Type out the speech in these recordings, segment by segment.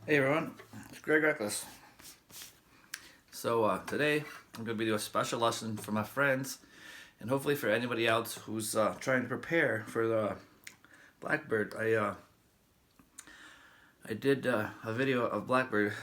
Hey everyone, it's Greg Wreckless. So today I'm going to be doing a special lesson for my friends and hopefully for anybody else who's trying to prepare for the Blackbird. I did a video of Blackbird,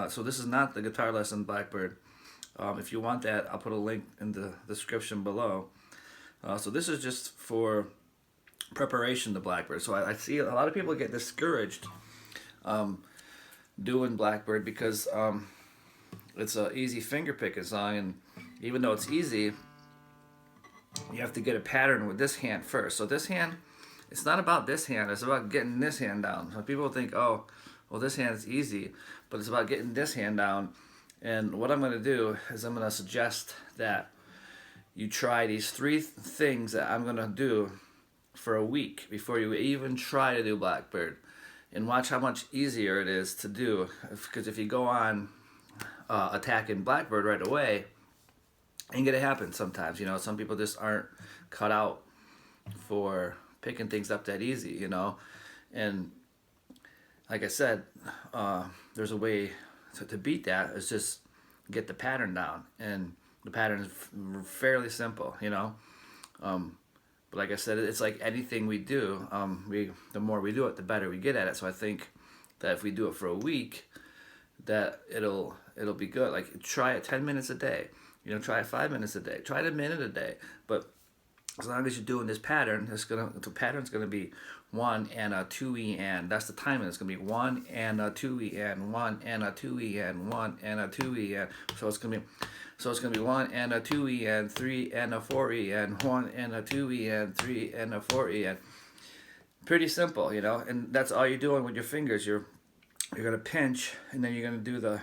so this is not the guitar lesson Blackbird. If you want that, I'll put a link in the description below. So this is just for preparation to Blackbird. So I see a lot of people get discouraged doing Blackbird because it's an easy finger picking song, and even though it's easy, you have to get a pattern with this hand first. So this hand, it's not about this hand, it's about getting this hand down. So people think, oh, well, this hand is easy, but it's about getting this hand down. And what I'm going to do is I'm going to suggest that you try these three things that I'm going to do for a week before you even try to do Blackbird, and watch how much easier it is to do. Because if you go on attacking Blackbird right away, ain't gonna happen sometimes. Some people just aren't cut out for picking things up that easy, and like I said, there's a way to beat that. It's just get the pattern down, and the pattern is fairly simple. But like I said, it's like anything we do. The more we do it, the better we get at it. So I think that if we do it for a week, that it'll be good. Like, try it 10 minutes a day. Try it 5 minutes a day. Try it a minute a day. But as long as you're doing this pattern, the pattern's gonna be 1 and a 2E and. That's the timing. It's gonna be 1 and a 2E and, 1 and a 2E and, 1 and a 2E and. So it's gonna be 1 and a 2E and, 3 and a 4E and, 1 and a 2E and, 3 and a 4E and. Pretty simple, and that's all you're doing with your fingers. You're gonna pinch, and then you're gonna do the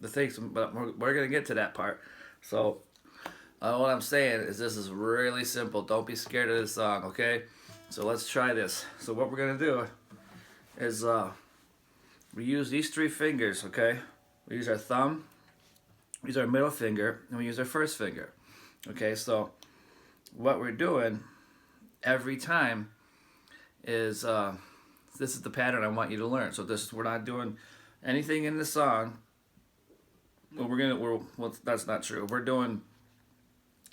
things. But we're gonna get to that part. So what I'm saying is this is really simple. Don't be scared of this song, okay? So let's try this. So what we're gonna do is we use these three fingers, okay? We use our thumb, we use our middle finger, and we use our first finger. Okay, so what we're doing every time is this is the pattern I want you to learn. So we're not doing anything in the song. Well, that's not true.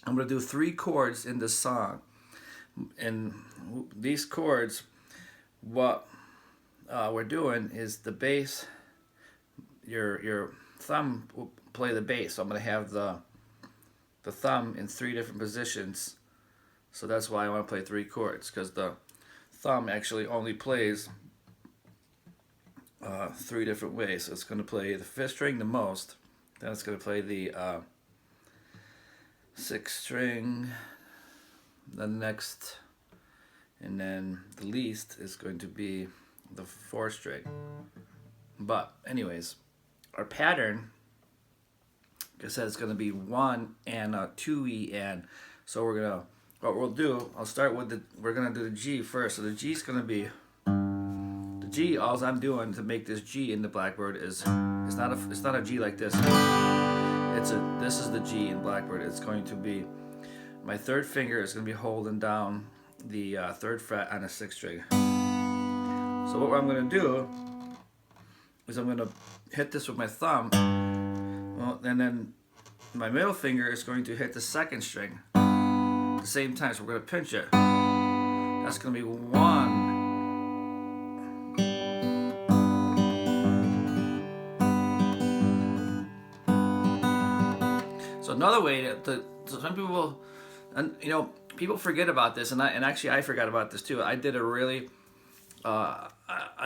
I'm gonna do 3 chords in the song, and these chords, what we're doing is the bass. Your thumb will play the bass. So I'm gonna have the thumb in 3 different positions. So that's why I want to play 3 chords, because the thumb actually only plays 3 different ways. So it's going to play the 5th string the most, then it's going to play the 6th string, the next, and then the least is going to be the 4th string. But anyways, our pattern, like I said, it's going to be 1 and a 2E and. So what we'll do, we're going to do the G first. So the G is going to be, the G, all I'm doing to make this G in the Blackbird is, it's not a G like this. This is the G in Blackbird. It's going to be, my 3rd finger is going to be holding down the 3rd fret on the 6th string. So what I'm going to do is I'm going to hit this with my thumb, and then my middle finger is going to hit the 2nd string at the same time. So we're going to pinch it. That's going to be 1. So another way so some people, and people forget about this, and actually I forgot about this too. I did a really, I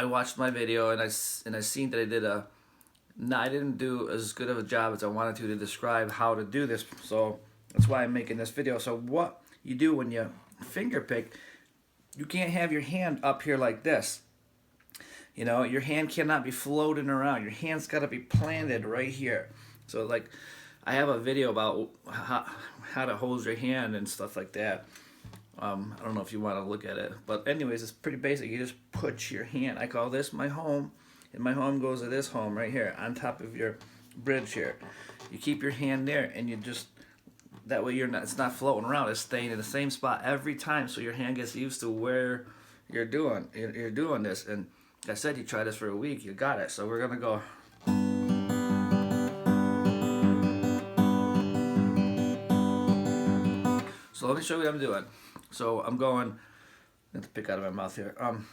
watched my video, and I seen that I didn't do as good of a job as I wanted to describe how to do this. So that's why I'm making this video. So what you do when you finger pick, you can't have your hand up here like this. Your hand cannot be floating around. Your hand's got to be planted right here. So like, I have a video about how to hold your hand and stuff like that. I don't know if you want to look at it, but anyways, it's pretty basic. You just put your hand, I call this my home, and my home goes to this home right here on top of your bridge here. You keep your hand there, and you just, that way it's not floating around. It's staying in the same spot every time, so your hand gets used to where you're doing this. And Like I said, you try this for a week, you got it. So we're gonna go. So let me show you what I'm doing. So I'm going. I have to pick out of my mouth here. I'm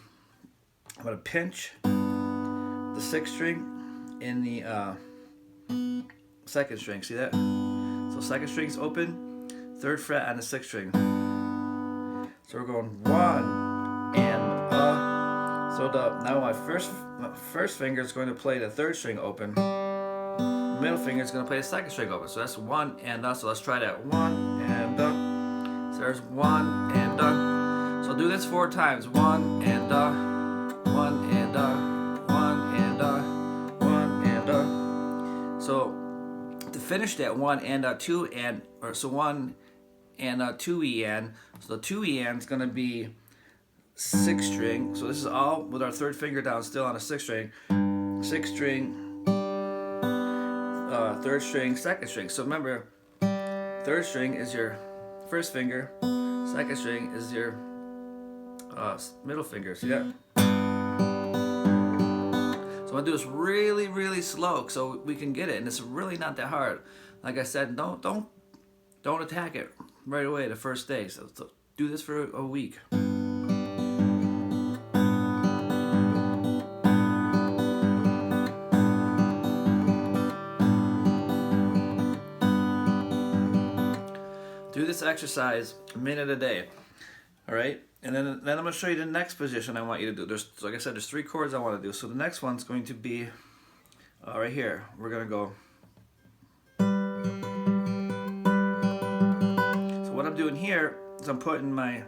gonna pinch the 6th string in the 2nd string. See that? So 2nd string's open, 3rd fret on the 6th string. So we're going 1 and So now my first finger is going to play the 3rd string open. The middle finger is going to play the 2nd string open. So that's 1 and So let's try that. 1 and So there's 1 and So do this 4 times. 1 and 1 and 1 and 1 and So to finish that 1 and 2 and so 1 and 2 en. So the 2 en is going to be 6th string. So this is all with our 3rd finger down, still on a 6th string. 6th string, 3rd string, 2nd string. So remember, 3rd string is your 1st finger, 2nd string is your middle finger. See that? So I'm gonna do this really, really slow so we can get it, and it's really not that hard. Like I said, don't attack it right away the first day. So do this for a week. Do this exercise a minute a day. All right, and then I'm going to show you the next position I want you to do. There's, like I said, there's 3 chords I want to do. So the next one's going to be right here. We're going to go. So what I'm doing here is I'm putting my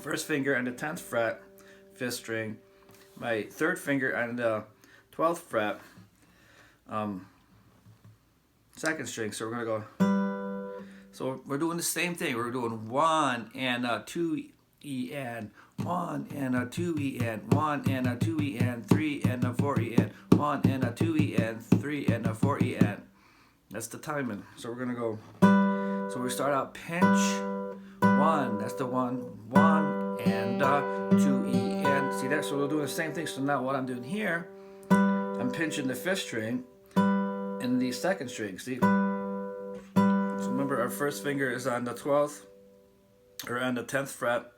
1st finger on the 10th fret, 5th string, my 3rd finger on the 12th fret, 2nd string. So we're going to go. So we're doing the same thing. We're doing 1 and 2 en, 1 and 2 en, 1 and 2 en, 3 and 4 en, 1 and 2 en, 3 and 4 en. That's the timing. So we're gonna go. So we start out pinch 1. That's the 1 and 2 en. See that? So we're doing the same thing. So now what I'm doing here, I'm pinching the 5th string and the 2nd string. See? Remember, our 1st finger is on the 12th, or on the 10th fret,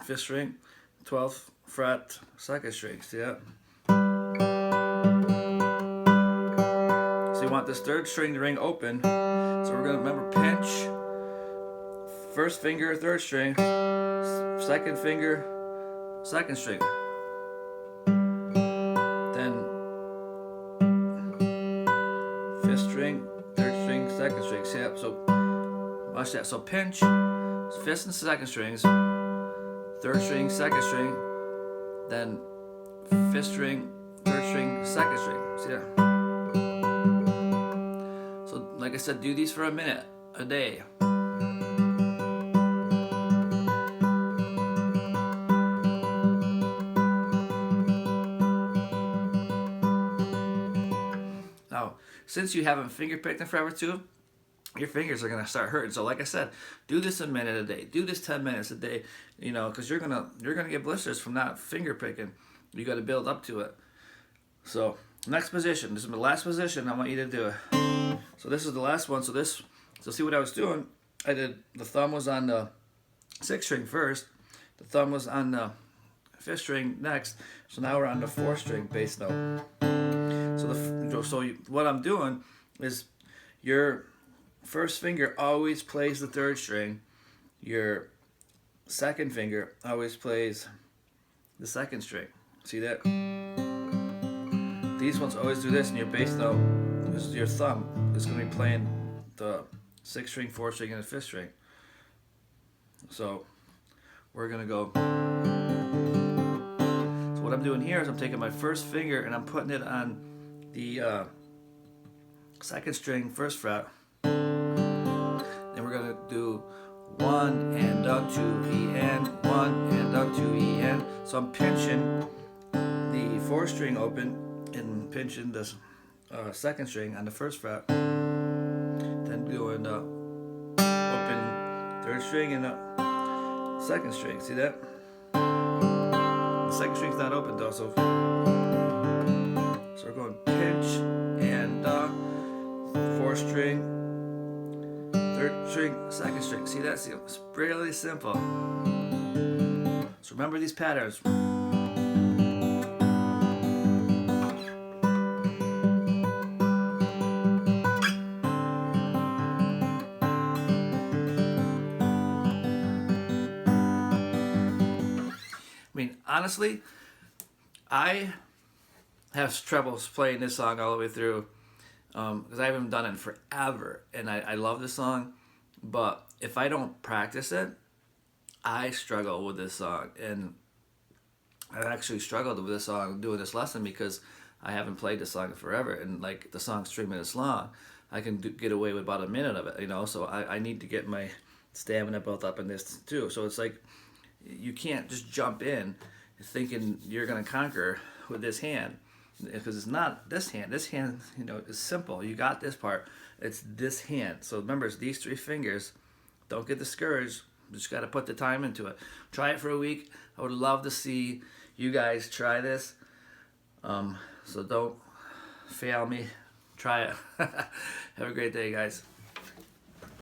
5th string, 12th fret, 2nd string. See that? So you want this 3rd string to ring open. So we're going to remember pinch, 1st finger, 3rd string, 2nd finger, 2nd string. Then 5th string, 3rd string, 2nd string. See that? So watch that. So pinch, 5th and 2nd strings, 3rd string, 2nd string, then 5th string, 3rd string, 2nd string. See that? So like I said, do these for a minute a day. Now, since you haven't finger picked in forever too, your fingers are gonna start hurting. So like I said, do this a minute a day. Do this 10 minutes a day. You know, because you're gonna get blisters from not finger picking. You got to build up to it. So next position. This is my last position. I want you to do it. So this is the last one. So see what I was doing. I did. The thumb was on the 6th string first. The thumb was on the 5th string next. So now we're on the 4th string bass note. So what I'm doing is your 1st finger always plays the 3rd string. Your 2nd finger always plays the 2nd string. See that? These ones always do this, and your bass note, your thumb is going to be playing the 6th string, 4th string, and the 5th string. So we're going to go. So what I'm doing here is I'm taking my 1st finger and I'm putting it on the 2nd string, 1st fret. Then we're going to do 1 and 2 en, 1 and 2 en. So I'm pinching the 4th string open and pinching the 2nd string on the 1st fret. Then doing the open 3rd string and the 2nd string. See that? The second string's not open though, so we're going pinch and 4th string, 3rd string, 2nd string. See, that's it's really simple. So remember these patterns. I mean, honestly, I have troubles playing this song all the way through because I haven't done it in forever, and I love this song, but if I don't practice it, I struggle with this song, and I actually struggled with this song doing this lesson because I haven't played this song in forever, and like the song's 3 minutes long, I can get away with about a minute of it, you know. So I need to get my stamina built up in this too. So it's like you can't just jump in thinking you're gonna conquer with this hand, because it's not this hand. This hand, you know, is simple. You got this part. It's this hand. So remember, it's these 3 fingers. Don't get discouraged. Just got to put the time into it. Try it for a week. I would love to see you guys try this. So don't fail me. Try it. Have a great day, guys.